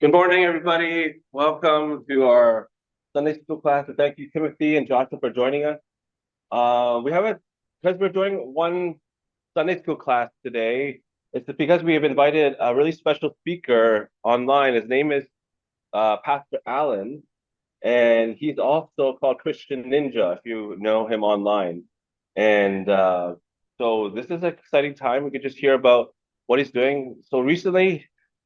Good morning, everybody. Welcome to our Sunday school class. And thank you, Timothy and Johnson, for joining us. Because we're doing one Sunday school class today, it's because we have invited a really special speaker online. His name is Pastor Allan, and he's also called XtianNinja, if you know him online. And so this is an exciting time. We could just hear about what he's doing. So recently,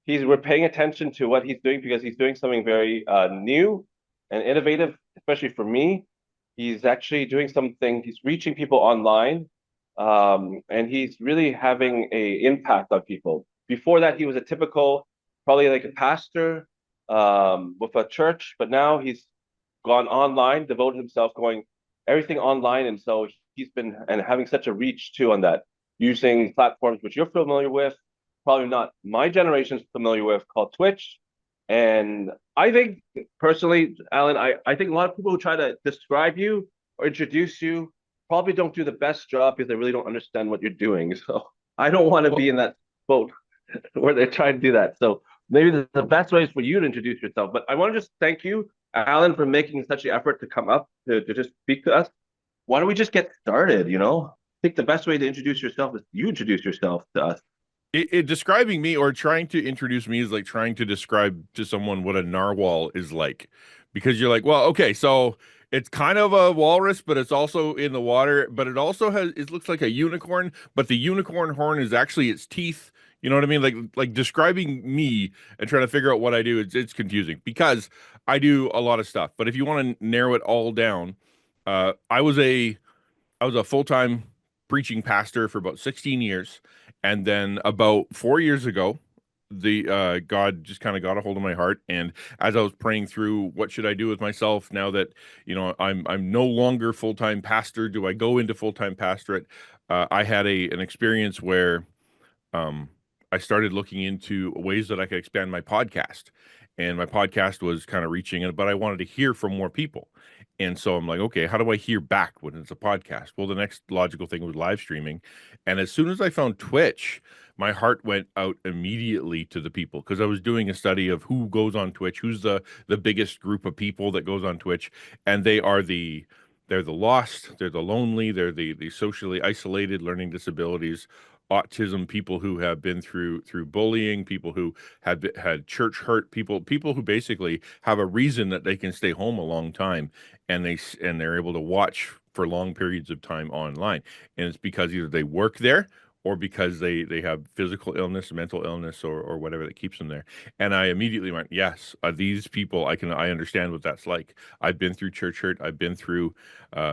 we're paying attention to what he's doing because he's doing something very new and innovative, especially for me. He's actually doing something. He's reaching people online, and he's really having a impact on people. Before that, he was a typical, probably like a pastor with a church, but now he's gone online, devoted himself going everything online, and so he's been and having such a reach too on that, using platforms which you're familiar with, probably not my generation's familiar with, called Twitch. And I think personally, Allan, I think a lot of people who try to describe you or introduce you probably don't do the best job because they really don't understand what you're doing. So I don't want to be in that boat where they're trying to do that. So maybe the best way is for you to introduce yourself. But I want to just thank you, Allan, for making such an effort to come up to just speak to us. Why don't we just get started? I think the best way to introduce yourself is you introduce yourself to us. Describing me or trying to introduce me is like trying to describe to someone what a narwhal is like, because you're like, well, okay, so it's kind of a walrus, but it's also in the water, but it looks like a unicorn, but the unicorn horn is actually its teeth. You know what I mean? Like describing me and trying to figure out what I do, it's confusing because I do a lot of stuff. But if you want to narrow it all down, I was a full-time preaching pastor for about 16 years. And then about 4 years ago, the God just kind of got a hold of my heart. And as I was praying through what should I do with myself now that, I'm no longer full-time pastor, do I go into full-time pastorate? I had an experience where um, I started looking into ways that I could expand my podcast. And my podcast was kind of reaching it, but I wanted to hear from more people. And so I'm like, okay, how do I hear back when it's a podcast? Well, the next logical thing was live streaming. And as soon as I found Twitch, my heart went out immediately to the people because I was doing a study of who goes on Twitch, who's the biggest group of people that goes on Twitch, and they're the lost, they're the lonely, they're the socially isolated, learning disabilities, autism, people who have been through bullying, people who had church hurt, people who basically have a reason that they can stay home a long time, and they're able to watch for long periods of time online, and it's because either they work there or because they have physical illness, mental illness, or whatever that keeps them there. And I immediately went, yes, these people, I understand what that's like. I've been through church hurt. I've been through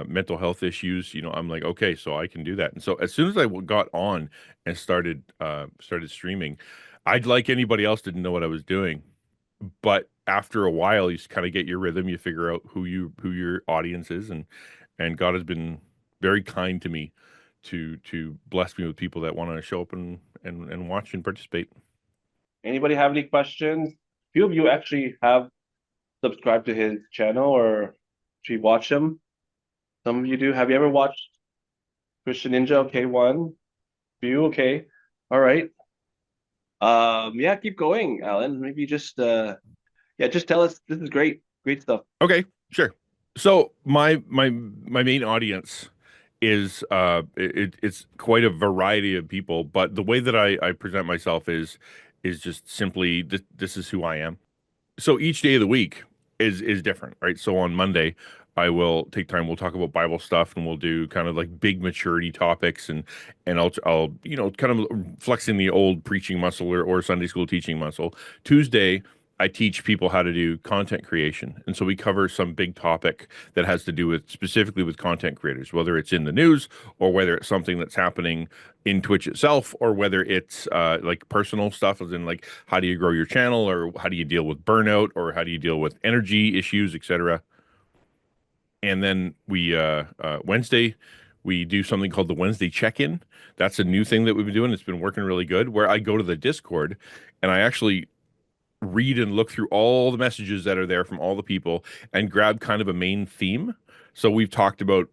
mental health issues. I'm like, okay, so I can do that. And so as soon as I got on and started streaming, I'd like anybody else didn't know what I was doing. But after a while, you kind of get your rhythm. You figure out who your audience is, and God has been very kind to me to bless me with people that want to show up and watch and participate. Anybody have any questions? A few of you actually have subscribed to his channel or actually watch him. Some of you do. Have you ever watched XtianNinja? Okay, one. Few, okay. All right. Yeah, keep going, Allan. Maybe just just tell us. This is great. Great stuff. Okay, sure. So my main audience is it's quite a variety of people, but the way that I present myself is just simply this is who I am. So each day of the week is different, right? So on Monday, I will take time. We'll talk about Bible stuff, and we'll do kind of like big maturity topics, and I'll kind of flexing the old preaching muscle or Sunday school teaching muscle. Tuesday, I teach people how to do content creation, and so we cover some big topic that has to do with specifically with content creators, whether it's in the news or whether it's something that's happening in Twitch itself, or whether it's like personal stuff, as in like how do you grow your channel, or how do you deal with burnout, or how do you deal with energy issues, etc. And then we Wednesday we do something called the Wednesday check-in. That's a new thing that we've been doing. It's been working really good. Where I go to the Discord and I actually read and look through all the messages that are there from all the people and grab kind of a main theme. So we've talked about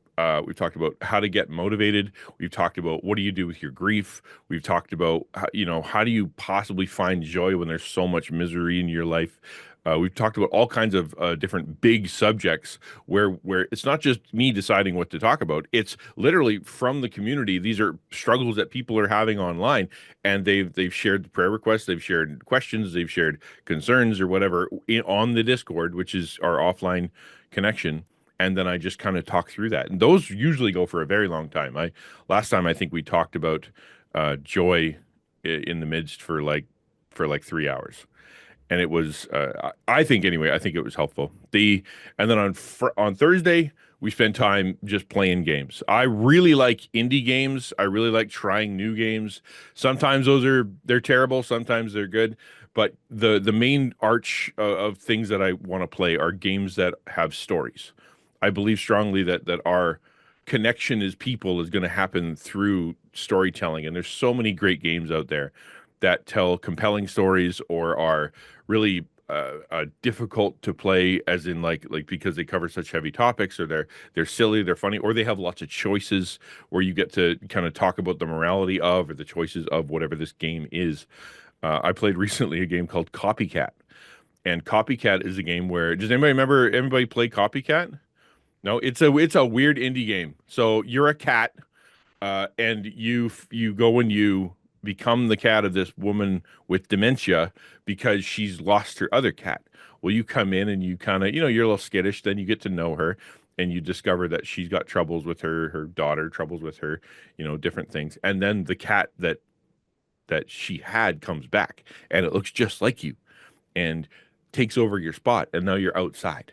We've talked about how to get motivated. We've talked about what do you do with your grief. We've talked about how do you possibly find joy when there's so much misery in your life. We've talked about all kinds of different big subjects where it's not just me deciding what to talk about. It's literally from the community. These are struggles that people are having online, and they've shared prayer requests, they've shared questions, they've shared concerns or whatever on the Discord, which is our offline connection. And then I just kind of talk through that, and those usually go for a very long time. I last time I think we talked about joy in the midst for like 3 hours, and it was I think anyway, I think it was helpful. And then on Thursday we spent time just playing games. I really like indie games. I really like trying new games. Sometimes they're terrible, sometimes they're good, but the main arch of things that I want to play are games that have stories. I believe strongly that our connection as people is going to happen through storytelling, and there's so many great games out there that tell compelling stories or are really difficult to play, as in like because they cover such heavy topics, or they're silly, they're funny, or they have lots of choices where you get to kind of talk about the morality of or the choices of whatever this game is. I played recently a game called Copycat, and Copycat is a game where does anybody remember everybody play Copycat? No, it's a weird indie game. So you're a cat, and you go and you become the cat of this woman with dementia because she's lost her other cat. Well, you come in and you kind of, you're a little skittish. Then you get to know her, and you discover that she's got troubles with her daughter, troubles with her, different things. And then the cat that she had comes back, and it looks just like you, and takes over your spot, and now you're outside.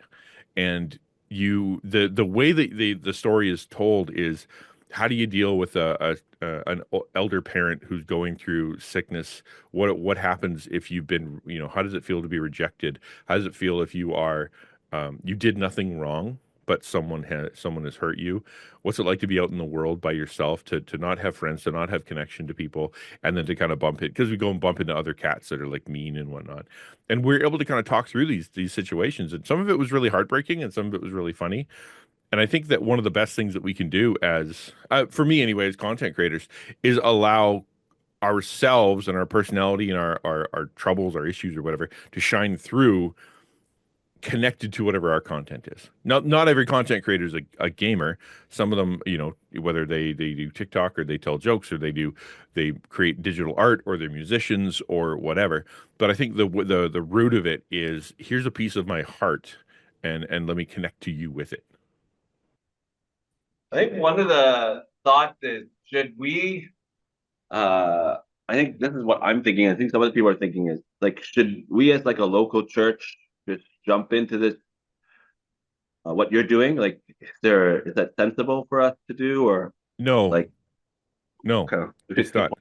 And the way that the story is told is, how do you deal with an elder parent who's going through sickness? What happens if you've been, how does it feel to be rejected? How does it feel if you did nothing wrong, but someone has hurt you? What's it like to be out in the world by yourself, to not have friends, to not have connection to people, and then to kind of bump it, because we go and bump into other cats that are like mean and whatnot. And we're able to kind of talk through these situations, and some of it was really heartbreaking, and some of it was really funny. And I think that one of the best things that we can do as, for me anyway, as content creators, is allow ourselves and our personality and our troubles, our issues, or whatever, to shine through, connected to whatever our content is. Not every content creator is a gamer. Some of them, whether they do TikTok, or they tell jokes, or they create digital art, or they're musicians or whatever. But I think the root of it is, here's a piece of my heart, and let me connect to you with it. I think one of the thoughts is, should we, I think this is what I'm thinking. I think some other people are thinking is, like, should we as like a local church just jump into this, what you're doing? Like, is that sensible for us to do, or No, like, no, okay. it's not.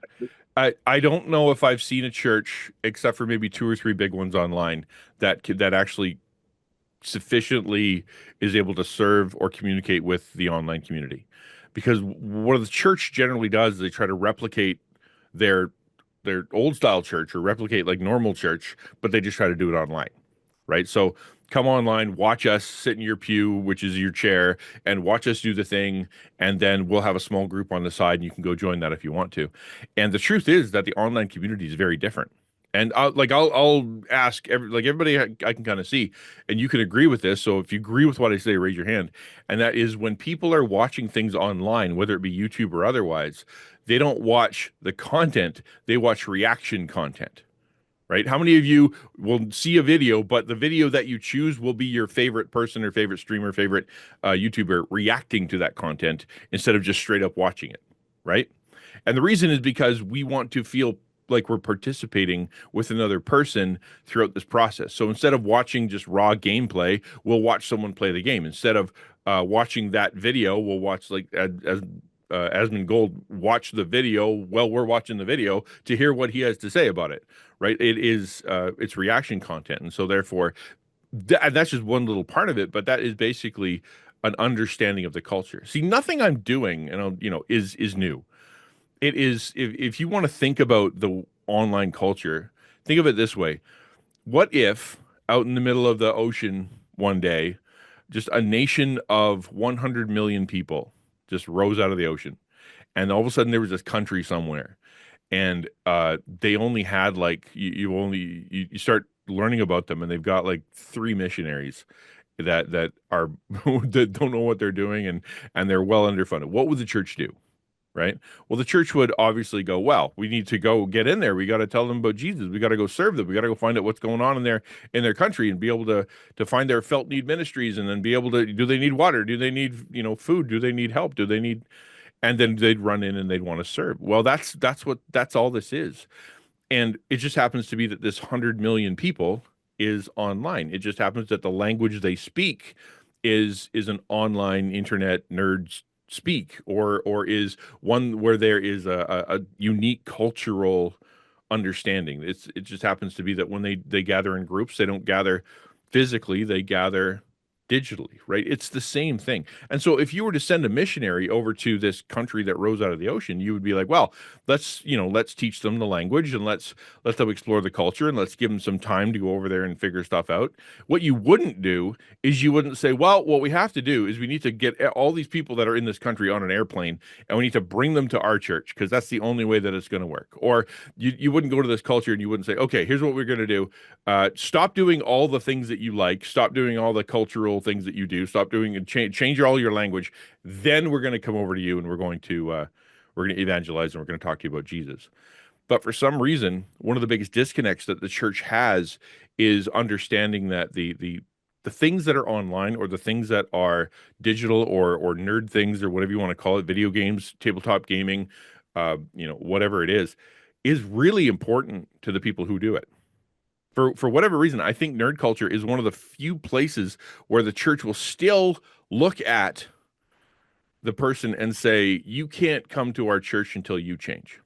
I don't know if I've seen a church, except for maybe two or three big ones online, that actually sufficiently is able to serve or communicate with the online community. Because what the church generally does is they try to replicate their old style church, or replicate like normal church, but they just try to do it online, right? So come online, watch us sit in your pew, which is your chair, and watch us do the thing, and then we'll have a small group on the side, and you can go join that if you want to. And the truth is that the online community is very different. And I'll ask everybody I can kind of see, and you can agree with this. So if you agree with what I say, raise your hand. And that is, when people are watching things online, whether it be YouTube or otherwise, they don't watch the content, they watch reaction content, right? How many of you will see a video, but the video that you choose will be your favorite person or favorite streamer, favorite YouTuber reacting to that content instead of just straight up watching it, right? And the reason is because we want to feel like we're participating with another person throughout this process. So instead of watching just raw gameplay, we'll watch someone play the game. Instead of watching that video, we'll watch, like, as Asmund Gold, watch the video while we're watching the video to hear what he has to say about it, right? It's reaction content. And so therefore, that's just one little part of it, but that is basically an understanding of the culture. See, nothing I'm doing, is new. It is, if you want to think about the online culture, think of it this way. What if out in the middle of the ocean one day, just a nation of 100 million people just rose out of the ocean. And all of a sudden there was this country somewhere, and they only had like you start learning about them, and they've got like three missionaries that are that don't know what they're doing, and they're well underfunded. What would the church do? Right. Well, the church would obviously go, well, we need to go get in there. We got to tell them about Jesus. We got to go serve them. We got to go find out what's going on in their country, and be able to find their felt need ministries, and then be able to, do they need water? Do they need, food? Do they need help? Do they need, and then they'd run in and they'd want to serve. Well, that's all this is. And it just happens to be that this 100 million people is online. It just happens that the language they speak is an online internet nerds speak, or is one where there is a unique cultural understanding. It just happens to be that when they gather in groups, they don't gather physically, they gather digitally, right? It's the same thing. And so if you were to send a missionary over to this country that rose out of the ocean, you would be like, well, let's teach them the language, and let's let them explore the culture, and let's give them some time to go over there and figure stuff out. What you wouldn't do is you wouldn't say, well, what we have to do is we need to get all these people that are in this country on an airplane, and we need to bring them to our church because that's the only way that it's going to work. Or you wouldn't go to this culture and you wouldn't say, okay, here's what we're going to do. Stop doing all the things that you like. Stop doing all the cultural things that you do. Stop doing and change all your language. Then we're going to come over to you, and we're going to evangelize, and we're going to talk to you about Jesus. But for some reason, one of the biggest disconnects that the church has is understanding that the things that are online, or the things that are digital, or nerd things, or whatever you want to call it, video games, tabletop gaming, whatever it is really important to the people who do it. For whatever reason, I think nerd culture is one of the few places where the church will still look at the person and say, you can't come to our church until you change.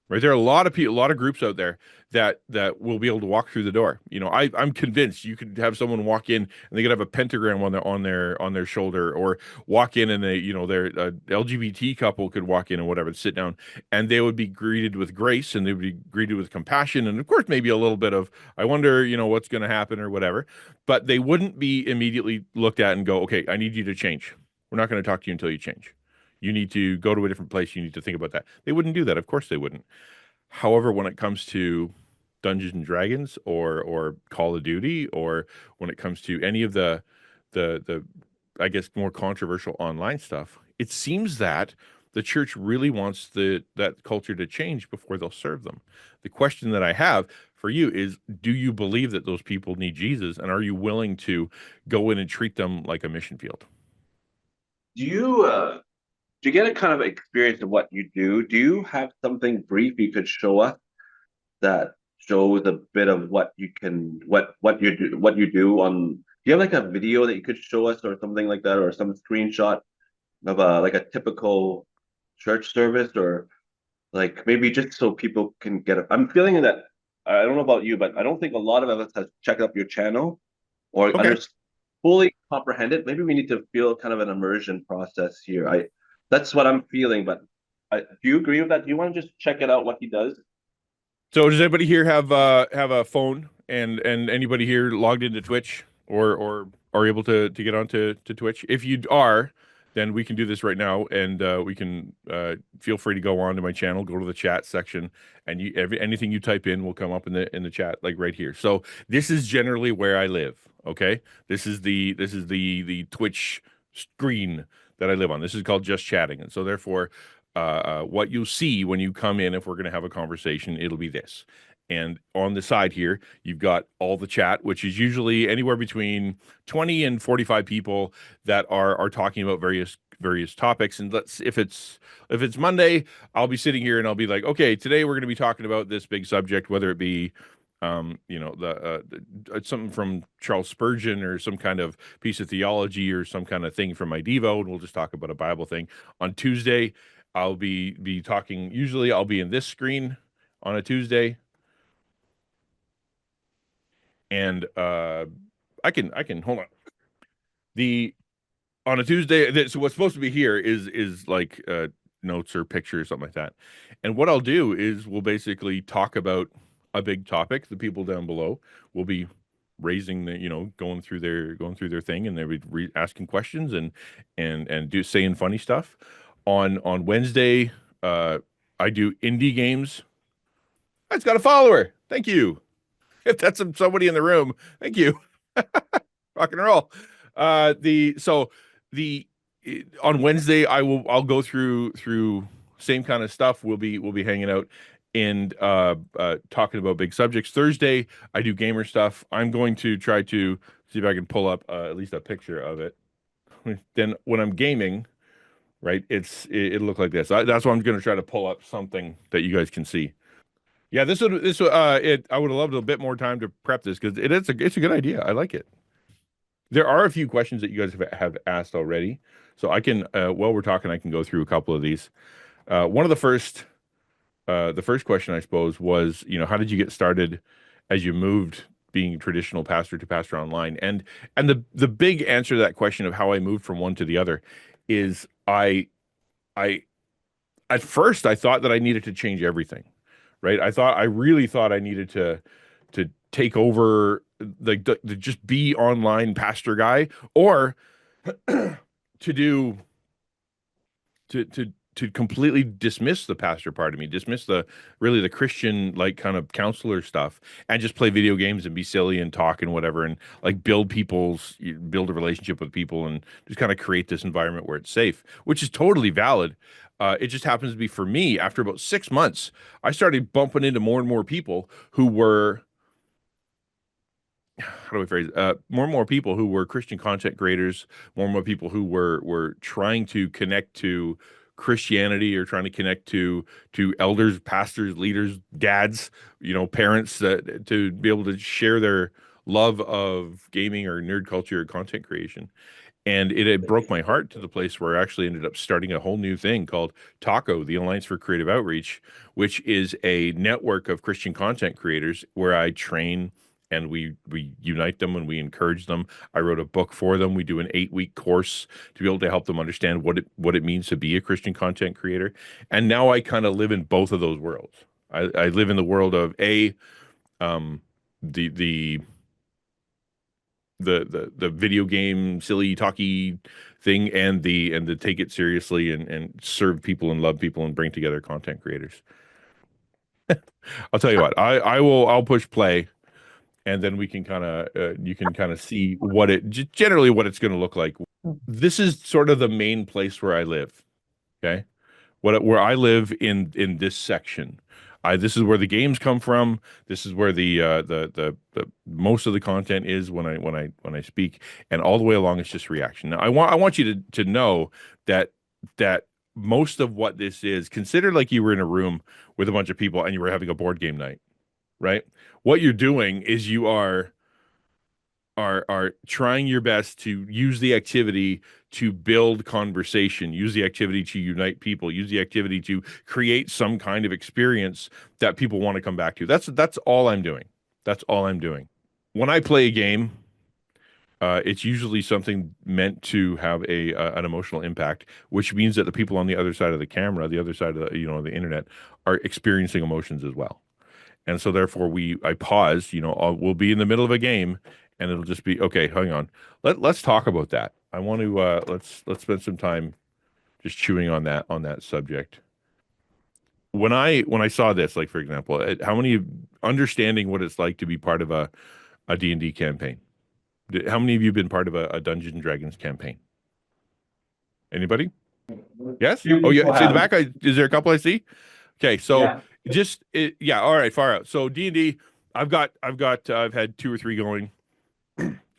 Right? There are a lot of people, a lot of groups out there that will be able to walk through the door. I'm convinced you could have someone walk in and they could have a pentagram on their shoulder, or walk in and their LGBT couple could walk in and whatever, sit down, and they would be greeted with grace, and they would be greeted with compassion, and of course maybe a little bit of, I wonder, what's going to happen or whatever, but they wouldn't be immediately looked at and go, okay, I need you to change. We're not going to talk to you until you change. You need to go to a different place. You need to think about that. They wouldn't do that. Of course they wouldn't. However, when it comes to Dungeons and Dragons, or Call of Duty, or when it comes to any of the I guess more controversial online stuff, it seems that the church really wants that culture to change before they'll serve them. The question that I have for you is, do you believe that those people need Jesus, and are you willing to go in and treat them like a mission field? Do you to get a kind of experience of what you do, do you have something brief you could show us that shows a bit of what you can, what you do on? Do you have like a video that you could show us, or something like that, or some screenshot of a typical church service, or like maybe just so people can get it? I'm feeling that, I don't know about you, but I don't think a lot of us has checked out your channel or Okay. fully comprehend it. Maybe we need to feel kind of an immersion process here. That's what I'm feeling, but do you agree with that? Do you want to just check it out, what he does? So does anybody here have a phone, and anybody here logged into Twitch, or are able to get onto to Twitch? If you are, then we can do this right now, and we can feel free to go on to my channel, go to the chat section, and anything you type in will come up in the chat, like right here. So this is generally where I live. Okay, this is the Twitch screen that I live on. This is called Just Chatting, and so therefore, what you'll see when you come in, if we're going to have a conversation, it'll be this. And on the side here, you've got all the chat, which is usually anywhere between 20 and 45 people that are talking about various topics. And if it's Monday, I'll be sitting here and I'll be like, okay, today we're going to be talking about this big subject, whether it be something from Charles Spurgeon, or some kind of piece of theology, or some kind of thing from my Devo, and we'll just talk about a Bible thing. On Tuesday, I'll be talking. Usually, I'll be in this screen on a Tuesday, and I can hold on. The On a Tuesday, so what's supposed to be here is like notes or pictures, something like that. And what I'll do is we'll basically talk about a big topic. The people down below will be raising the, going through their thing, and they would asking questions and do saying funny stuff. On Wednesday, I do indie games. That's got a follower. Thank you. If that's somebody in the room, thank you. Rock and roll. The so the On Wednesday I'll go through same kind of stuff. We'll be hanging out and talking about big subjects. Thursday I do gamer stuff. I'm going to try to see if I can pull up at least a picture of it. Then when I'm gaming, right, it'll look like this. That's why I'm going to try to pull up something that you guys can see. Yeah, I would have loved a bit more time to prep this because it's a good idea. I like it. There are a few questions that you guys have asked already, so I can while we're talking, I can go through a couple of these. One of the first question I suppose was, how did you get started as you moved being traditional pastor to pastor online? And the big answer to that question of how I moved from one to the other is I at first I thought that I needed to change everything, right? I really thought I needed to take over, like, to just be online pastor guy, or to do to completely dismiss the pastor part of me, dismiss the Christian, like, kind of counselor stuff, and just play video games and be silly and talk and whatever, and like build a relationship with people and just kind of create this environment where it's safe, which is totally valid. It just happens to be, for me, after about 6 months, I started bumping into more and more people who were, how do I phrase it? More and more people who were Christian content creators, more and more people who were trying to connect to Christianity, or trying to connect to elders, pastors, leaders, dads, parents, to be able to share their love of gaming or nerd culture or content creation. And it broke my heart to the place where I actually ended up starting a whole new thing called TACO, the Alliance for Creative Outreach, which is a network of Christian content creators where I train and we unite them and we encourage them. I wrote a book for them. We do an 8-week course to be able to help them understand what it means to be a Christian content creator. And now I kind of live in both of those worlds. I live in the world of um, the video game silly talky thing, and the take it seriously and serve people and love people and bring together content creators. I'll tell you what, I'll push play, and then we can kind of you can kind of see generally what it's going to look like. This is sort of the main place where I live. Okay. Where I live in this section. This is where the games come from. This is where the most of the content is when I speak, and all the way along it's just reaction. Now I want you to know that most of what this is, consider like you were in a room with a bunch of people and you were having a board game night, right? What you're doing is you are trying your best to use the activity to build conversation, use the activity to unite people, use the activity to create some kind of experience that people want to come back to. That's all I'm doing. That's all I'm doing. When I play a game, it's usually something meant to have an emotional impact, which means that the people on the other side of the camera, the other side of the internet, are experiencing emotions as well. And so therefore I pause, we'll be in the middle of a game and it'll just be, okay, hang on. Let's talk about that. I want to let's spend some time just chewing on that subject. When I saw this, like, for example, how many understanding what it's like to be part of a D&D campaign? How many of you have been part of a Dungeons and Dragons campaign? Anybody? Yes? Oh yeah. See the back. Is there a couple I see? Okay, so yeah. All right, far out. So D&D, I've had 2 or 3 going.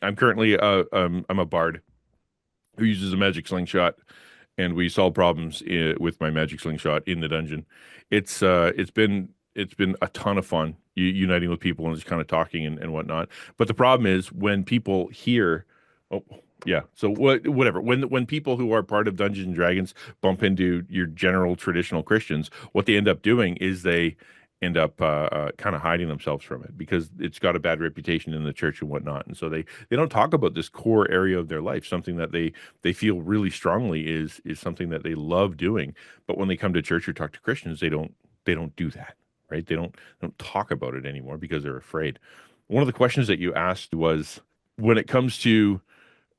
I'm currently I'm a bard who uses a magic slingshot, and we solve problems with my magic slingshot in the dungeon. It's been a ton of fun uniting with people and just kind of talking and whatnot. But the problem is when people hear, oh yeah, so whatever. When people who are part of Dungeons and Dragons bump into your general traditional Christians, what they end up doing is they end up kind of hiding themselves from it because it's got a bad reputation in the church and whatnot. And so they don't talk about this core area of their life, something that they feel really strongly is something that they love doing. But when they come to church or talk to Christians, they don't do that, right? They don't talk about it anymore because they're afraid. one of the questions that you asked was when it comes to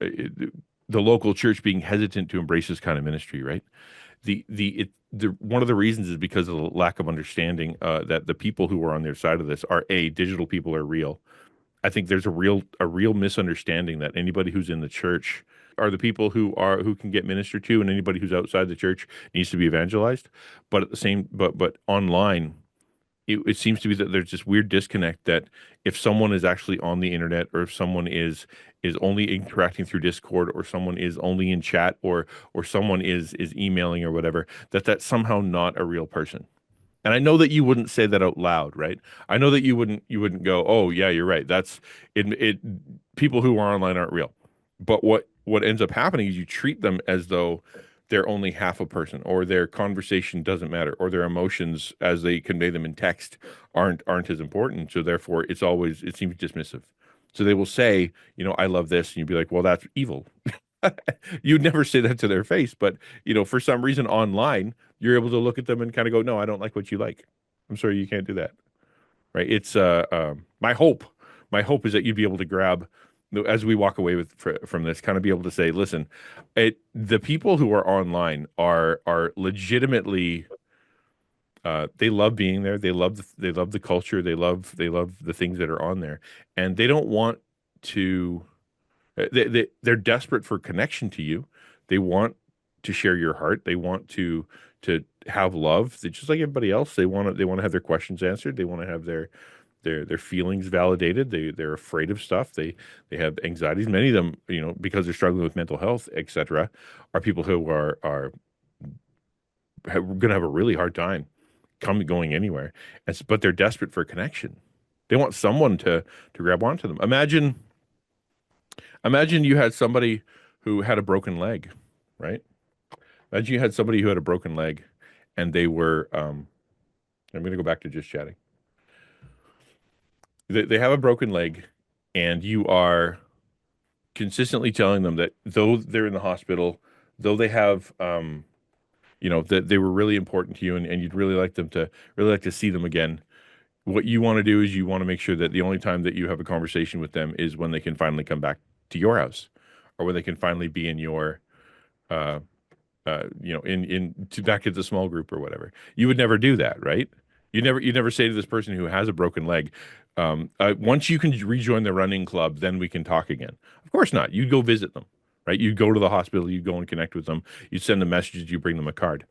uh, the local church being hesitant to embrace this kind of ministry, right? The one of the reasons is because of the lack of understanding that the people who are on their side of this are digital people are real. I think there's a real misunderstanding that anybody who's in the church are the people who can get ministered to, and anybody who's outside the church needs to be evangelized. But at the same, but online, it seems to be that there's this weird disconnect that if someone is actually on the internet, or if someone is only interacting through Discord, or someone is only in chat, or someone is emailing or whatever, that's somehow not a real person. And I know that you wouldn't say that out loud, right? I know that you wouldn't go, "Oh, yeah, you're right. That's it people who are online aren't real." But what ends up happening is you treat them as though they're only half a person, or their conversation doesn't matter, or their emotions as they convey them in text aren't as important. So therefore it seems dismissive. So they will say, "I love this," and you'd be like, "Well, that's evil." You'd never say that to their face, but for some reason online, you're able to look at them and kind of go, "No, I don't like what you like. I'm sorry, you can't do that." Right? It's my hope. My hope is that you'd be able to grab, as we walk away from this, kind of be able to say, "Listen, the people who are online are legitimately." They love being there. They love the culture. They love the things that are on there, and they don't want to. They're desperate for connection to you. They want to share your heart. They want to have love. They're just like everybody else. They want to have their questions answered. They want to have their feelings validated. They're afraid of stuff. They have anxieties. Many of them, because they're struggling with mental health, etc., are people who are going to have a really hard time going anywhere. But they're desperate for connection. They want someone to grab onto them. Imagine you had somebody who had a broken leg, right? Imagine you had somebody who had a broken leg, and they were. I'm going to go back to just chatting. They have a broken leg, and you are consistently telling them that though they're in the hospital, though they have, that they were really important to you, and you'd really like to see them again. What you want to do is you want to make sure that the only time that you have a conversation with them is when they can finally come back to your house, or when they can finally be in your uh, in to back at the small group or whatever. You would never do that, right? You never say to this person who has a broken leg, once you can rejoin the running club, then we can talk again. Of course not. You'd go visit them, right? You'd go to the hospital, you'd go and connect with them, you'd send them messages, you bring them a card.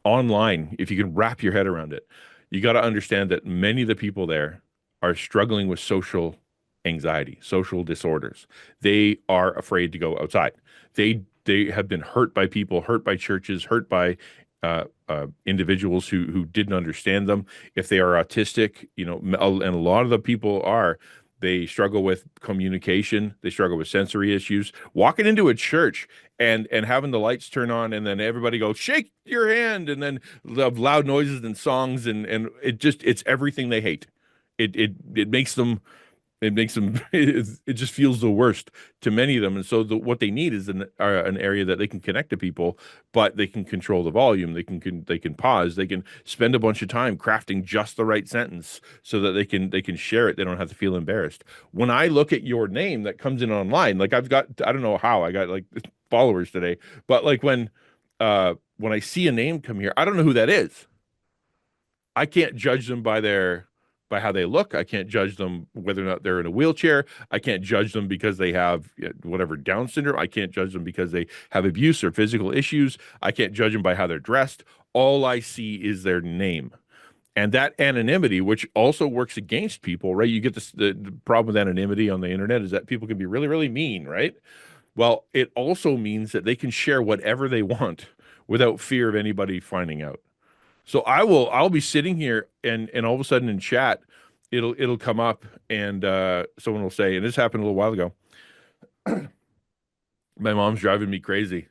Online, if you can wrap your head around it, you got to understand that many of the people there are struggling with social anxiety, social disorders. They are afraid to go outside. They have been hurt by people, hurt by churches, hurt by individuals who didn't understand them. If they are autistic, and a lot of the people are, they struggle with communication. They struggle with sensory issues. Walking into a church and having the lights turn on, and then everybody goes, "Shake your hand," and then loud noises and songs, it's everything they hate. It makes them it just feels the worst to many of them. And so what they need is an area that they can connect to people, but they can control the volume. They can pause. They can spend a bunch of time crafting just the right sentence so that they can share it. They don't have to feel embarrassed. When I look at your name that comes in online, like I don't know how I got like followers today, but like when I see a name come here, I don't know who that is. I can't judge them by how they look. I can't judge them whether or not they're in a wheelchair. I can't judge them because they have whatever Down syndrome. I can't judge them because they have abuse or physical issues. I can't judge them by how they're dressed. All I see is their name. And that anonymity, which also works against people, right? You get the problem with anonymity on the internet is that people can be really, really mean, right? Well, it also means that they can share whatever they want without fear of anybody finding out. So I'll be sitting here and all of a sudden in chat it'll come up and someone will say, and this happened a little while ago. My mom's driving me crazy.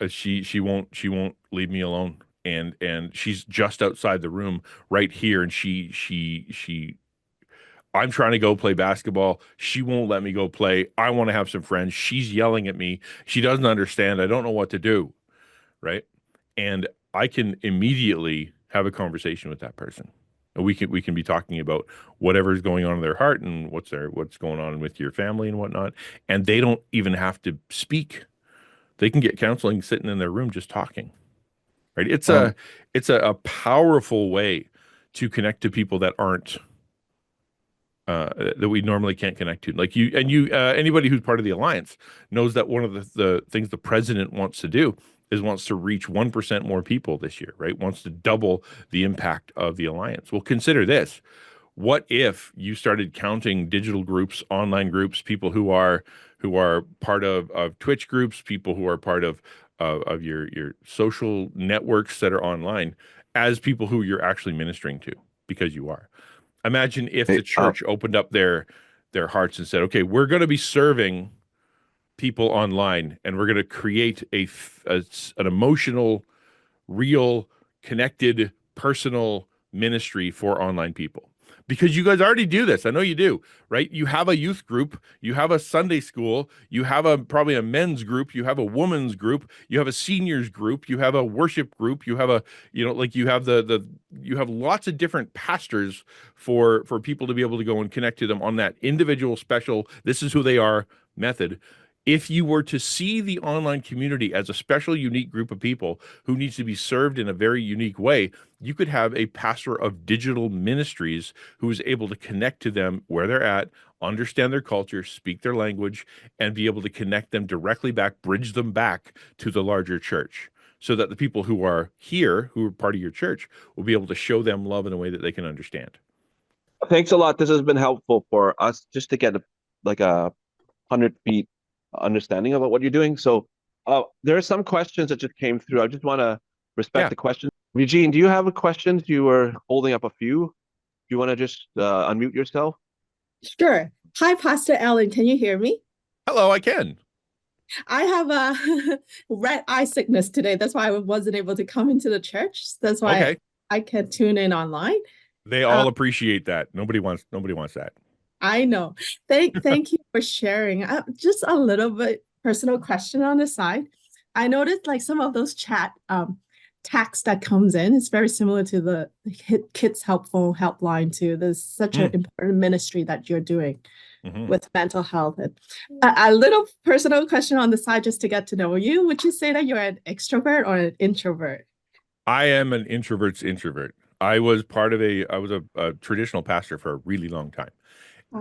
She won't leave me alone. And she's just outside the room right here, and she I'm trying to go play basketball. She won't let me go play. I want to have some friends. She's yelling at me. She doesn't understand. I don't know what to do, right? And I can immediately have a conversation with that person. And we can be talking about whatever is going on in their heart and what's going on with your family and whatnot. And they don't even have to speak. They can get counseling sitting in their room just talking. Right? Um, It's a powerful way to connect to people that aren't that we normally can't connect to. Like anybody who's part of the alliance knows that one of the things the president wants to do is wants to reach 1% more people this year, right? Wants to double the impact of the alliance. Well, consider this. What if you started counting digital groups, online groups, people who are part of Twitch groups, people who are part of your social networks that are online as people who you're actually ministering to because you are. Imagine if the hey, church opened up their hearts and said, "Okay, we're going to be serving people online, and we're going to create an emotional, real, connected, personal ministry for online people." Because you guys already do this. I know you do, right? You have a youth group, you have a Sunday school, you have probably a men's group, you have a women's group, you have a seniors group, you have a worship group, you have like you have you have lots of different pastors for people to be able to go and connect to them on that individual special, this is who they are method. If you were to see the online community as a special, unique group of people who needs to be served in a very unique way, you could have a pastor of digital ministries who is able to connect to them where they're at, understand their culture, speak their language, and be able to connect them directly back, bridge them back to the larger church. So that the people who are here, who are part of your church, will be able to show them love in a way that they can understand. Thanks a lot. This has been helpful for us just to get like a 100 feet understanding about what you're doing. So there are some questions that just came through. I just want to respect Yeah. the questions. Eugene, do you have a question? You were holding up a few. Do you want to just unmute yourself? Sure. Hi, Pastor Allan. Can you hear me? Hello, I can. I have a red eye sickness today. That's why I wasn't able to come into the church. That's why Okay. I can tune in online. They Uh, all appreciate that. Nobody wants that. I know. Thank you for sharing. Just a little bit personal question on the side. I noticed like some of those chat text that comes in is very similar to the Kids Helpful Helpline too. There's such an Mm. important ministry that you're doing Hmm. with mental health. And a little personal question on the side just to get to know you. Would you say that you're an extrovert or an introvert? I am an introvert's introvert. I was a traditional pastor for a really long time. Oh,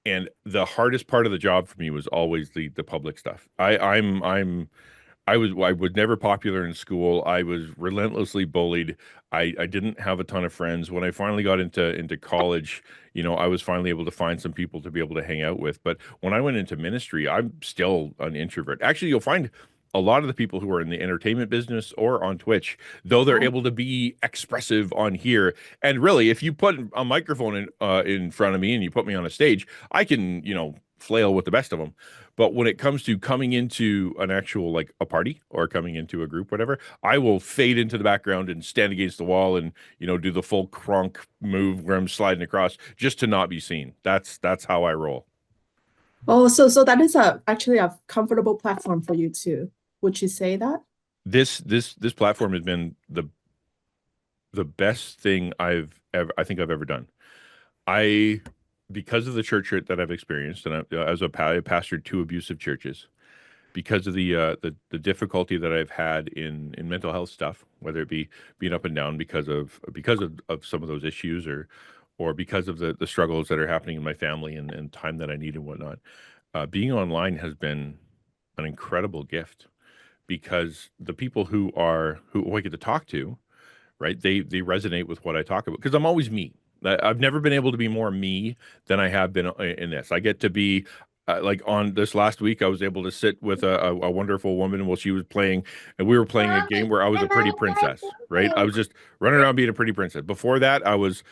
And the hardest part of the job for me was always the public stuff. I was never popular in school. I was relentlessly bullied. I didn't have a ton of friends. When I finally got into college, I was finally able to find some people to be able to hang out with. But when I went into ministry, I'm still an introvert. Actually, you'll find a lot of the people who are in the entertainment business or on Twitch, though they're oh. able to be expressive on here. And really, if you put a microphone in front of me and you put me on a stage, I can, flail with the best of them. But when it comes to coming into an actual like a party or coming into a group, whatever, I will fade into the background and stand against the wall and do the full cronk move where I'm sliding across just to not be seen. That's how I roll. Oh, so that is actually a comfortable platform for you too. Would you say that? This platform has been the best thing I think I've ever done. I because of the church hurt that I've experienced, and I pastored two abusive churches. Because of the difficulty that I've had in mental health stuff, whether it be being up and down because of some of those issues or because of the struggles that are happening in my family and time that I need and whatnot. Being online has been an incredible gift because the people who I get to talk to, right? They resonate with what I talk about because I'm always me. I've never been able to be more me than I have been in this. I get to be like on this last week, I was able to sit with a wonderful woman while she was playing, and we were playing a game where I was a pretty princess, right? I was just running around being a pretty princess. Before that, I was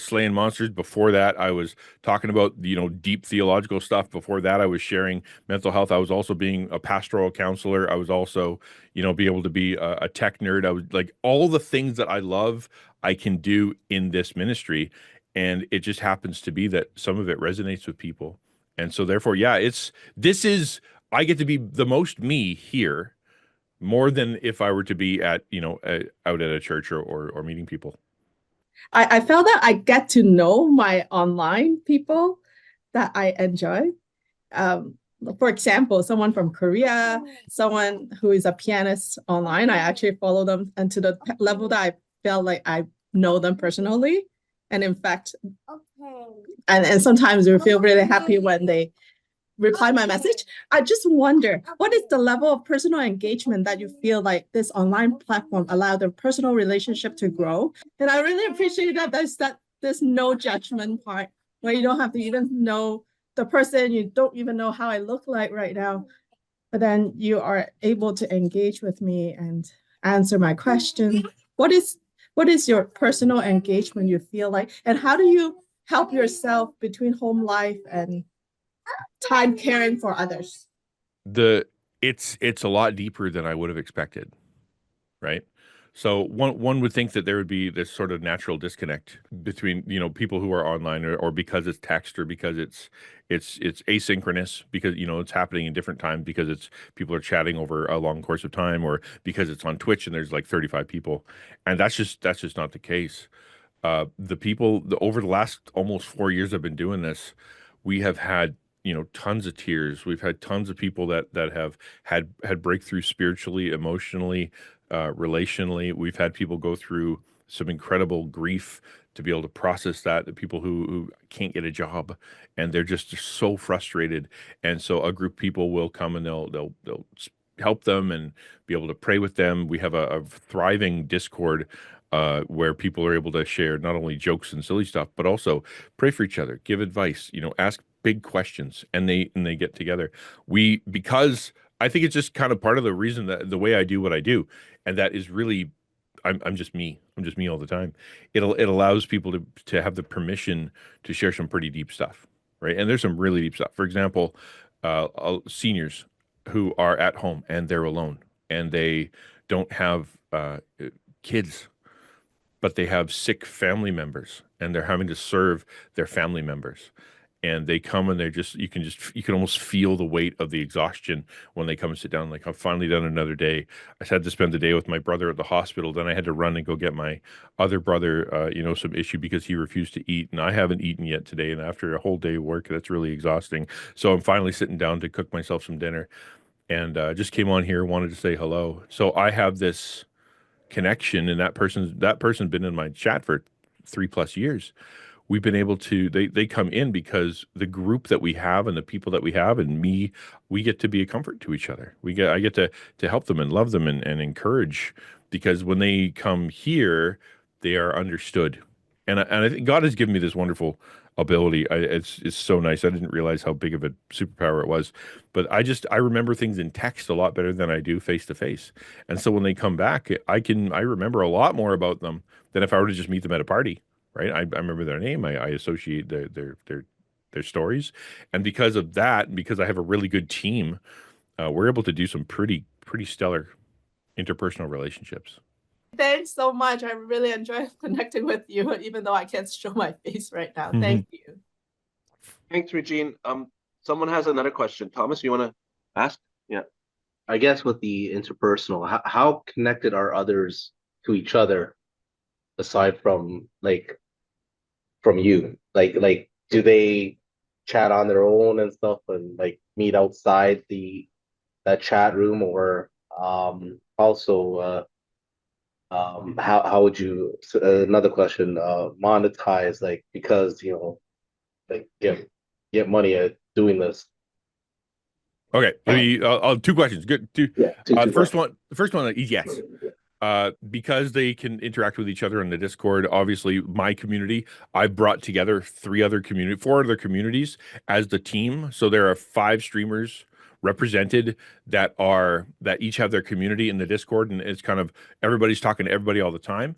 slaying monsters. Before that, I was talking about deep theological stuff. Before that, I was sharing mental health. I was also being a pastoral counselor. I was also be able to be a tech nerd. I was like all the things that I love, I can do in this ministry. And it just happens to be that some of it resonates with people. And so therefore, yeah, I get to be the most me here more than if I were to be out at a church or meeting people. I felt that I get to know my online people that I enjoy. Um, for example, someone from Korea, someone who is a pianist online, I actually follow them, and to the level that I felt like I know them personally. And in fact, and sometimes we feel really happy when they reply my message. I just wonder, what is the level of personal engagement that you feel like this online platform allow the personal relationship to grow? And I really appreciate that there's no judgment part where you don't have to even know the person, you don't even know how I look like right now, but then you are able to engage with me and answer my question. What is your personal engagement you feel like, and how do you help yourself between home life and time caring for others? It's a lot deeper than I would have expected, right? So one would think that there would be this sort of natural disconnect between, people who are online, or because it's text, or because it's asynchronous, because it's happening in different times, because it's people are chatting over a long course of time, or because it's on Twitch and there's like 35 people, and that's just not the case. Over the last almost 4 years I've been doing this, we have had tons of tears. We've had tons of people that have had breakthroughs spiritually, emotionally, relationally. We've had people go through some incredible grief to be able to process that. The people who can't get a job and they're just so frustrated, and so a group of people will come and they'll help them and be able to pray with them. We have a thriving Discord where people are able to share not only jokes and silly stuff, but also pray for each other, give advice, ask big questions, and they get together. Because I think it's just kind of part of the reason that the way I do what I do, and that is really, I'm just me. I'm just me all the time. It allows people to have the permission to share some pretty deep stuff, right? And there's some really deep stuff. For example, seniors who are at home and they're alone and they don't have kids, but they have sick family members and they're having to serve their family members. And they come and you can almost feel the weight of the exhaustion when they come and sit down. Like, I've finally done another day. I had to spend the day with my brother at the hospital. Then I had to run and go get my other brother, some issue because he refused to eat. And I haven't eaten yet today. And after a whole day of work, that's really exhausting. So I'm finally sitting down to cook myself some dinner, and just came on here, wanted to say hello. So I have this connection, and that person's been in my chat for 3+ years. We've been able to, they come in because the group that we have and the people that we have and me, we get to be a comfort to each other. I get to help them and love them and encourage, because when they come here, they are understood. And I think God has given me this wonderful ability. It's so nice. I didn't realize how big of a superpower it was, but I remember things in text a lot better than I do face to face. And so when they come back, I remember a lot more about them than if I were to just meet them at a party, right? I remember their name. I associate their stories, and because of that, and because I have a really good team, we're able to do some pretty stellar interpersonal relationships. Thanks so much. I really enjoy connecting with you, even though I can't show my face right now. Mhm. Thank you. Thanks, Regine. Someone has another question. Thomas, you want to ask? Yeah. I guess with the interpersonal, how connected are others to each other aside from from you? Like do they chat on their own and stuff and like meet outside that chat room, or also how would you, another question, monetize, like, because like get money at doing this? Okay, I'll two questions. Good. Yeah, The first one is yes. Because they can interact with each other in the Discord. Obviously, my community, I brought together four other communities as the team. So there are 5 streamers represented that each have their community in the Discord, and it's kind of everybody's talking to everybody all the time.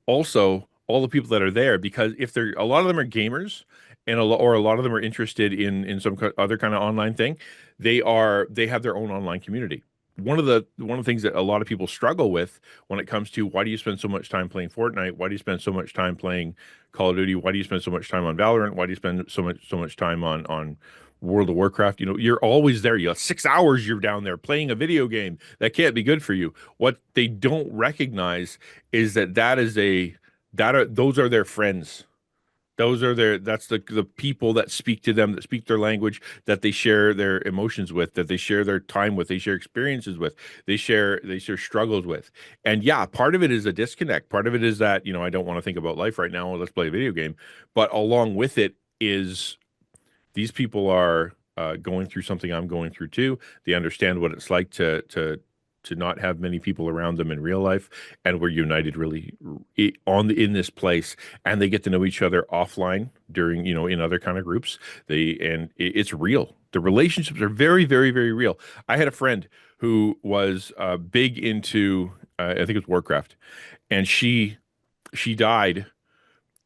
Also, all the people that are there, because if a lot of them are gamers, and a lot of them are interested in some other kind of online thing, they have their own online community. One of the things that a lot of people struggle with when it comes to, why do you spend so much time playing Fortnite? Why do you spend so much time playing Call of Duty? Why do you spend so much time on Valorant? Why do you spend so much time on World of Warcraft? You're always there. 6 hours you're down there playing a video game. That can't be good for you. What they don't recognize is that those are their friends. That's the people that speak to them, that speak their language, that they share their emotions with, that they share their time with, they share experiences with, they share struggles with. And yeah, part of it is a disconnect. Part of it is that, I don't want to think about life right now. Let's play a video game. But along with it is these people are going through something I'm going through too. They understand what it's like to not have many people around them in real life, and we're united really in this place, and they get to know each other offline during in other kind of groups. It's real. The relationships are very, very, very real. I had a friend who was big into I think it was Warcraft, and she died,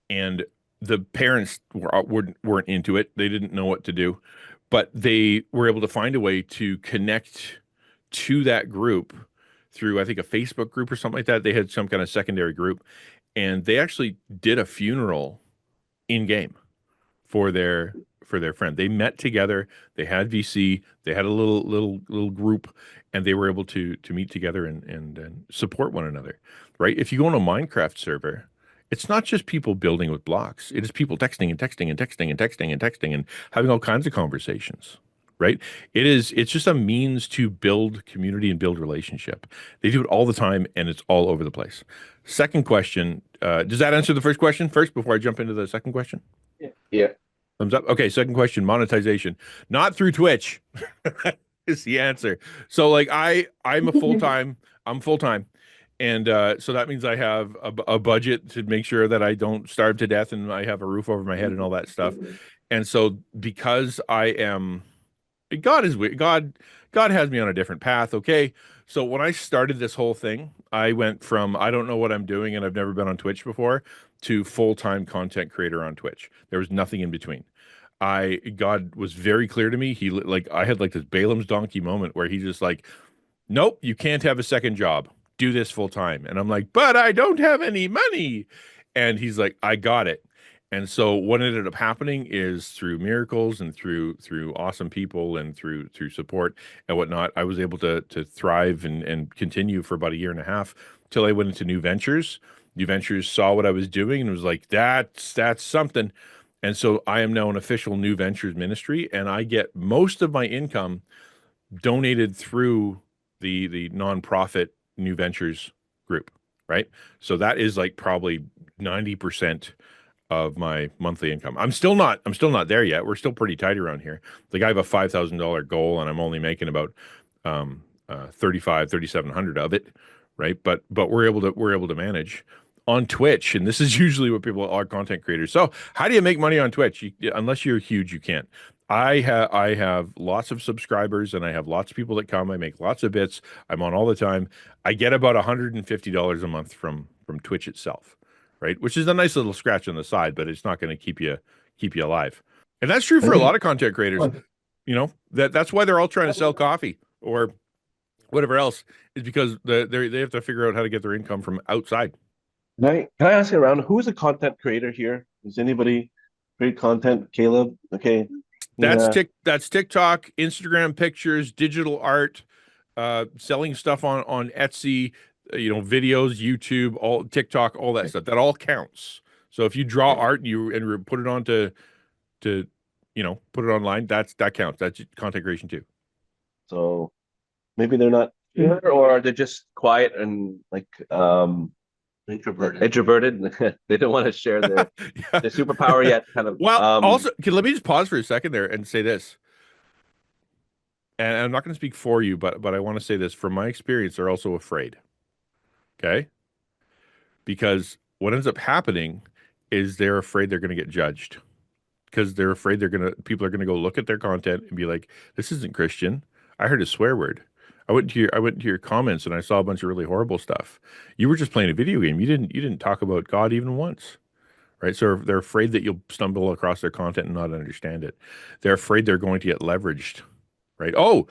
and the parents weren't into it. They didn't know what to do, but they were able to find a way to connect to that group through, I think, a Facebook group or something like that. They had some kind of secondary group, and they actually did a funeral in game for their friend. They met together. They had VC. They had a little group, and they were able to meet together and support one another. Right? If you go on a Minecraft server, it's not just people building with blocks. It is people texting and texting and texting and texting and texting and having all kinds of conversations. Right? It's just a means to build community and build relationship. They do it all the time, and it's all over the place. Second question, does that answer the first question first before I jump into the second question? Yeah. Thumbs up. Okay, second question, monetization. Not through Twitch is the answer. So like I'm full-time. And so that means I have a budget to make sure that I don't starve to death, and I have a roof over my head and all that stuff. And so because God is weird. God has me on a different path. Okay. So when I started this whole thing, I went from, I don't know what I'm doing and I've never been on Twitch before, to full-time content creator on Twitch. There was nothing in between. God was very clear to me. I had like this Balaam's donkey moment where he's just like, nope, you can't have a second job. Do this full time. And I'm like, but I don't have any money. And he's like, I got it. And so what ended up happening is through miracles and through awesome people and through support and whatnot, I was able to thrive and continue for about a year and a half till I went into New Ventures. New Ventures saw what I was doing and was like, that's something. And so I am now an official New Ventures ministry, and I get most of my income donated through the nonprofit New Ventures group, right? So that is like probably 90% of my monthly income. I'm still not there yet. We're still pretty tight around here. Like I have a $5,000 goal, and I'm only making about 3,700 of it, right? But we're able to manage on Twitch, and this is usually what people are, content creators. So how do you make money on Twitch? Unless you're huge, you can't. I have lots of subscribers, and I have lots of people that come. I make lots of bits. I'm on all the time. I get about $150 a month from Twitch itself, right? Which is a nice little scratch on the side, but it's not going to keep you alive. And that's true for a lot of content creators. That's why they're all trying to sell coffee or whatever else, is because they have to figure out how to get their income from outside. Can I ask you around, who is a content creator here? Does anybody create content? Caleb? Okay. That's TikTok, Instagram pictures, digital art, selling stuff on Etsy, videos, YouTube, all TikTok, all that stuff. That all counts. So if you draw art and you put it onto put it online, that counts. That's content creation too. So maybe they're not here, or they're just quiet and like introverted. They don't want to share their superpower yet. Kind of. Well, also, let me just pause for a second there and say this. And I'm not going to speak for you, but I want to say this. From my experience, they're also afraid. Okay? Because what ends up happening is they're afraid they're going to get judged. Because they're afraid people are going to go look at their content and be like, this isn't Christian. I heard a swear word. I went to your comments and I saw a bunch of really horrible stuff. You were just playing a video game. You didn't talk about God even once, right? So they're afraid that you'll stumble across their content and not understand it. They're afraid they're going to get leveraged, right? Oh,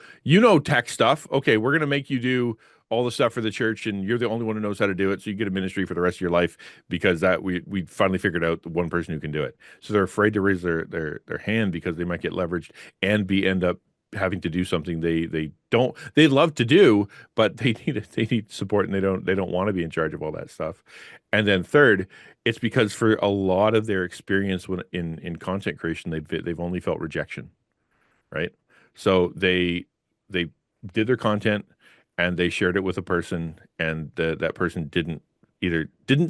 tech stuff. Okay, we're going to make you do all the stuff for the church, and you're the only one who knows how to do it. So you get a ministry for the rest of your life because that we finally figured out the one person who can do it. So they're afraid to raise their hand because they might get leveraged and end up having to do something they love to do, but they need support, and they don't want to be in charge of all that stuff. And then third, it's because for a lot of their experience when in content creation, they've only felt rejection, right? So they did their content and they shared it with a person, and that person didn't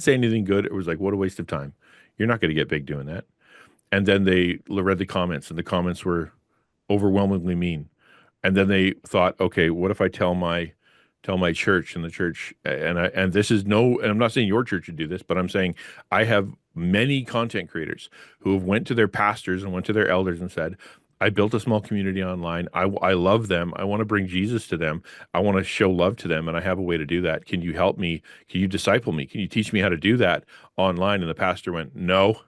say anything good. It was like, what a waste of time. You're not going to get big doing that. And then they read the comments, and the comments were overwhelmingly mean. And then they thought, okay, what if I tell my church, and the church, and this is and I'm not saying your church should do this, but I'm saying I have many content creators who have went to their pastors and went to their elders and said, I built a small community online. I love them. I want to bring Jesus to them. I want to show love to them, and I have a way to do that. Can you help me? Can you disciple me? Can you teach me how to do that online? And the pastor went, no,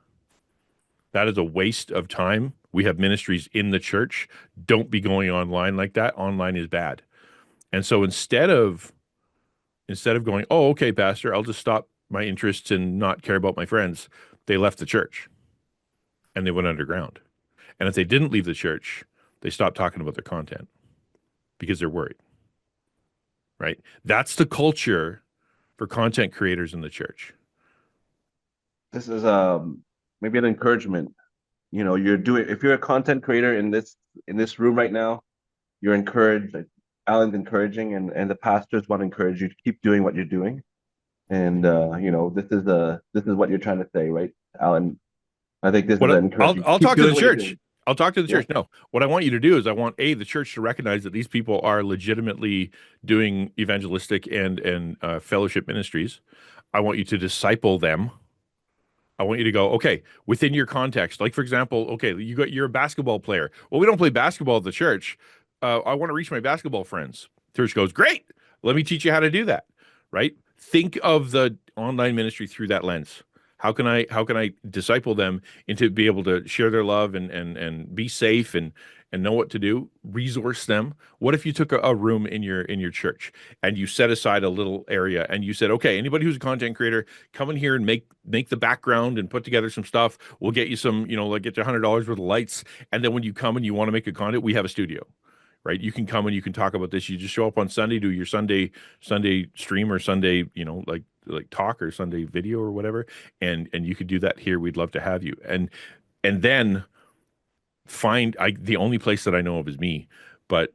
that is a waste of time. We have ministries in the church. Don't be going online like that. Online is bad. And so instead of going, oh, okay, pastor, I'll just stop my interests and not care about my friends, they left the church and they went underground. And if they didn't leave the church, they stopped talking about their content because they're worried, right? That's the culture for content creators in the church. This is maybe an encouragement. You know, if you're a content creator in this room right now, you're encouraged. Like Allan's encouraging, and the pastors want to encourage you to keep doing what you're doing. And you know, this is what you're trying to say, right, Allan? I think this is an encouragement. I'll talk to the church. I'll talk to the church. Yeah. No, what I want you to do is I want the church to recognize that these people are legitimately doing evangelistic and fellowship ministries. I want you to disciple them. I want you to go, okay, within your context, like for example, okay, you're a basketball player. Well, we don't play basketball at the church. I want to reach my basketball friends. Church goes, great. Let me teach you how to do that. Right? Think of the online ministry through that lens. How can I disciple them into be able to share their love and be safe and know what to do? Resource them. What if you took a room in your church and you set aside a little area and you said, okay, anybody who's a content creator, come in here and make the background and put together some stuff. We'll get you some, like get you $100 worth of lights. And then when you come and you want to make a content, we have a studio. Right, you can come and you can talk about this. You just show up on Sunday, do your Sunday stream or Sunday, like talk or Sunday video or whatever, and you could do that here. We'd love to have you. And then the only place that I know of is me, but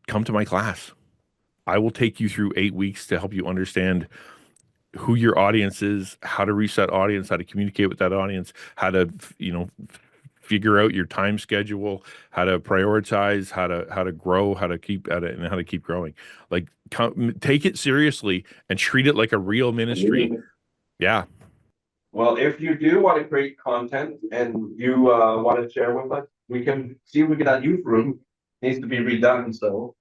come to my class. I will take you through 8 weeks to help you understand who your audience is, how to reach that audience, how to communicate with that audience, how to figure out your time schedule, how to prioritize, how to grow, how to keep at it, and how to keep growing. Like take it seriously and treat it like a real ministry. Yeah. Well, if you do want to create content and you want to share with us, we can see if we get that youth room needs to be redone. So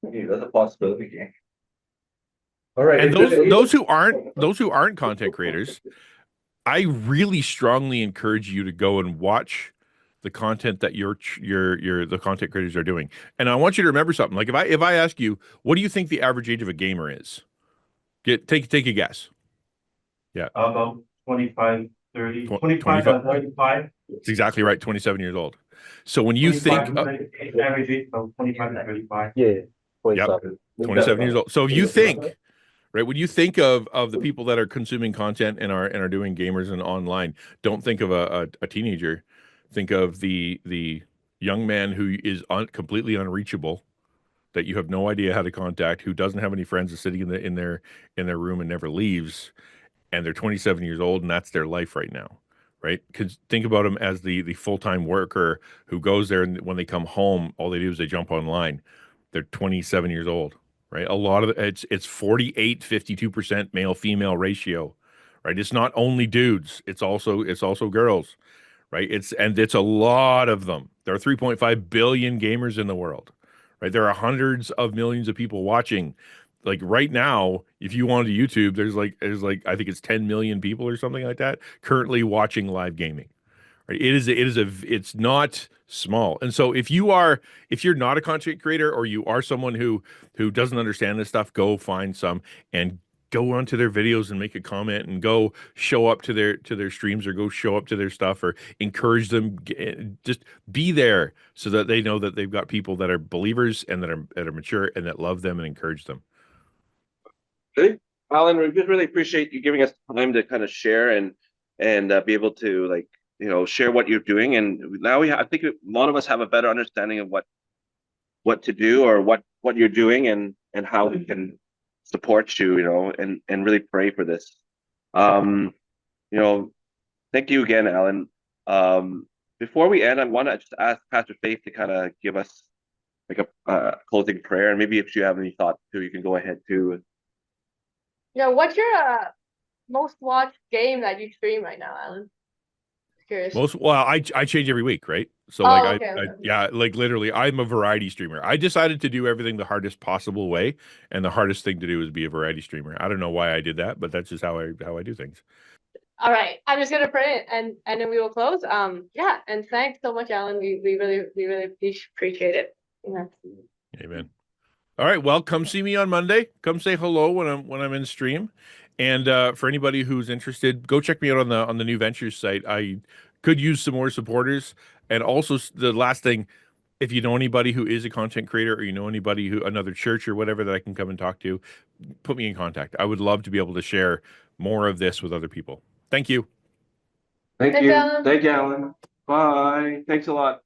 that's a possibility. All right. And those who aren't content creators, I really strongly encourage you to go and watch the content that the content creators are doing. And I want you to remember something. Like if I ask you, what do you think the average age of a gamer is? Take a guess. Yeah. About 25, 30, 25 to 35. That's exactly right. 27 years old. So when you think average age of 25 to 35. Yeah. 27. 27 years old. So if you think, right, when you think of the people that are consuming content and are doing gamers and online, don't think of a teenager. Think of the young man who is completely unreachable, that you have no idea how to contact, who doesn't have any friends, is sitting in their room and never leaves, and they're 27 years old, and that's their life right now, right? Because think about them as the full-time worker who goes there, and when they come home, all they do is they jump online. They're 27 years old. Right. A lot of it's 52% male female ratio. Right. It's not only dudes. It's also girls. Right. It's a lot of them. There are 3.5 billion gamers in the world. Right. There are hundreds of millions of people watching. Like right now, if you wanted to YouTube, there's like I think it's 10 million people or something like that currently watching live gaming. Right. It's not small. And so if you're not a content creator, or you are someone who doesn't understand this stuff, go find some and go onto their videos and make a comment and go show up to their streams or go show up to their stuff or encourage them. Just be there so that they know that they've got people that are believers and that are mature and that love them and encourage them. Really? Allan, we just really appreciate you giving us time to kind of share and be able to, like, you know, share what you're doing. And now I think a lot of us have a better understanding of what to do or what you're doing and how we can support you, you know, and really pray for this. You know, thank you again, Allan. Before we end, I want to just ask Pastor Faith to kind of give us like a closing prayer, and maybe if you have any thoughts too, you can go ahead too. Yeah, what's your most watched game that you stream right now, Allan? Curious. I change every week, right? So okay. yeah, like literally I'm a variety streamer. I decided to do everything the hardest possible way, and the hardest thing to do is be a variety streamer. I don't know why I did that, but that's just how I do things. All right, I'm just gonna pray and then we will close. Yeah, and thanks so much, Allan. We really appreciate it. Yeah. Amen. All right, well, come see me on Monday. Come say hello when I'm in stream. And for anybody who's interested, go check me out on the New Ventures site. I could use some more supporters. And also the last thing, if you know anybody who is a content creator or you know anybody another church or whatever that I can come and talk to, put me in contact. I would love to be able to share more of this with other people. Thank you. Thank Thanks, you. Allan. Thank you, Allan. Bye. Thanks a lot.